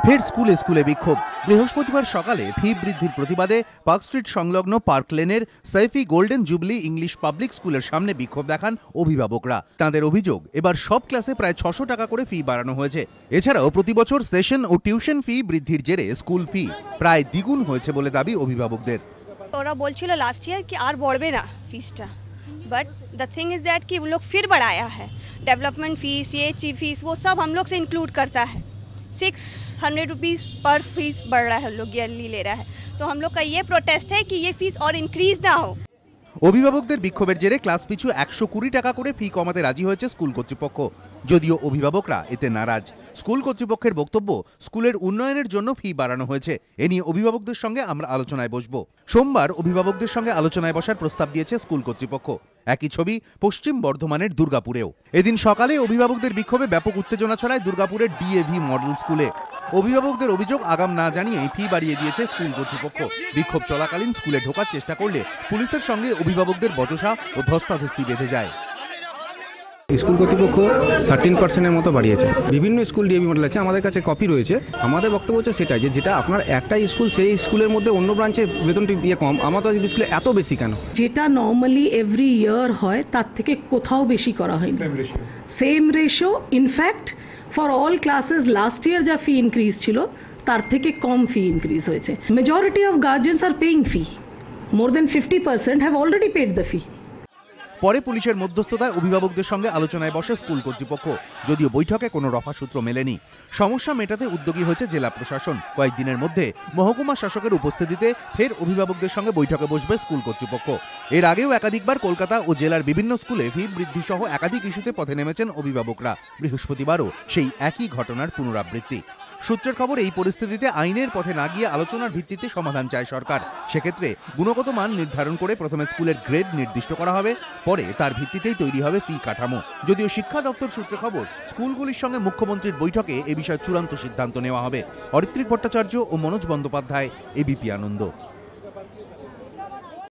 ফের স্কুলে স্কুলে বিক্ষোভ। বৃহস্পতিবার সকালে ফি বৃদ্ধির প্রতিবাদে পার্ক স্ট্রিট সংলগ্ন পার্ক লেনের Saifi golden jubilee English public স্কুলের সামনে বিক্ষোভ দেখান অভিভাবকরা। তাদের অভিযোগ, এবার সব ক্লাসে প্রায় 600 টাকা করে ফি বাড়ানো হয়েছে। এছাড়াও প্রতিবছর সেশন ও টিউশন ফি বৃদ্ধির জেরে স্কুল ফি প্রায় দ্বিগুণ হয়েছে বলে দাবি অভিভাবকদের। ওরা বলছিল লাস্ট ইয়ার কি আর बढ़বে না ফিসটা, but the thing is that कि वो लोग फिर बढ़ाया है। डेवलपमेंट फीस, ये फीस, वो सब हम लोग से इंक्लूड करता है। 600 रुपीज़ पर फीस बढ़ रहा है, लोग ईयरली ले रहा है। तो हम लोग का ये प्रोटेस्ट है कि ये फीस और इंक्रीज ना हो। অভিভাবকদের বিক্ষোভের জেরে ক্লাস পিছু 120 টাকা করে ফি কমাতে রাজি হয়েছে স্কুল কর্তৃপক্ষ। যদিও অভিভাবকরা এতে নারাজ। স্কুল কর্তৃপক্ষের বক্তব্য, স্কুলের উন্নয়নের জন্য ফি বাড়ানো হয়েছে। এ নিয়ে অভিভাবকদের সঙ্গে আমরা আলোচনায় বসব। সোমবার অভিভাবকদের সঙ্গে আলোচনায় বসার প্রস্তাব দিয়েছে স্কুল কর্তৃপক্ষ। একই ছবি পশ্চিম বর্ধমানের দুর্গাপুরেও। এদিন সকালে অভিভাবকদের বিক্ষোভে ব্যাপক উত্তেজনা ছড়ায় দুর্গাপুরের ডিএভি মডেল স্কুলে। অভিভাবকদের অভিযোগ, আগাম না জানিয়েই ফি বাড়িয়ে দিয়েছে স্কুল কর্তৃপক্ষ। বিক্ষোভ চলাকালীন স্কুলে ঢোকার চেষ্টা করলে পুলিশের সঙ্গে অভিভাবকদের বচসা ও ধস্তাধস্তি বেঁধে যায়। স্কুল কর্তৃপক্ষ 13% মতো বাড়িয়েছে। বিভিন্ন স্কুল ডিএভি মডেল আছে, আমাদের কাছে কপি রয়েছে। আমাদের বক্তব্য হচ্ছে সেটাই, যে যেটা আপনার একটাই স্কুল, সেই স্কুলের মধ্যে অন্য ব্রাঞ্চে বেতনটি কম, আমাদের স্কুলে এত বেশি কেন? যেটা নর্মালি এভরি ইয়ার হয় তার থেকে কোথাও বেশি করা হয়নি। Same ratio, in fact for all classes last year যা ফি ইনক্রিজ ছিল তার থেকে কম ফি ইনক্রিজ হয়েছে। Majority of guardians are paying fee, more than 50% have already paid the fee. পরে পুলিশের মধ্যস্থতায় অভিভাবকদের সঙ্গে আলোচনায় বসে স্কুল কর্তৃপক্ষ। যদিও বৈঠকে কোনো রফাসূত্র মেলেনি। সমস্যা মেটাতে উদ্যোগী হয়েছে জেলা প্রশাসন। কয়েকদিনের মধ্যে মহকুমা শাসকের উপস্থিতিতে ফের অভিভাবকদের সঙ্গে বৈঠকে বসবে স্কুল কর্তৃপক্ষ। এর আগেও একাধিকবার কলকাতা ও জেলার বিভিন্ন স্কুলে ফি বৃদ্ধি সহ একাধিক ইস্যুতে পথে নেমেছেন অভিভাবকরা। বৃহস্পতিবারও সেই একই ঘটনার পুনরাবৃত্তি। সূত্রের খবর, এই পরিস্থিতিতে আইনের পথে না গিয়ে আলোচনার ভিত্তিতে সমাধান চায় সরকার। সেক্ষেত্রে গুণগত মান নির্ধারণ করে প্রথমে স্কুলের গ্রেড নির্দিষ্ট করা হবে, পরে তার ভিত্তিতেই তৈরি হবে ফি কাঠামো। যদিও শিক্ষা দপ্তর সূত্রে খবর, স্কুলগুলির সঙ্গে মুখ্যমন্ত্রীর বৈঠকে এ বিষয়ে চূড়ান্ত সিদ্ধান্ত নেওয়া হবে। অরিত্রিক ভট্টাচার্য ও মনোজ বন্দ্যোপাধ্যায়, এবিপি আনন্দ।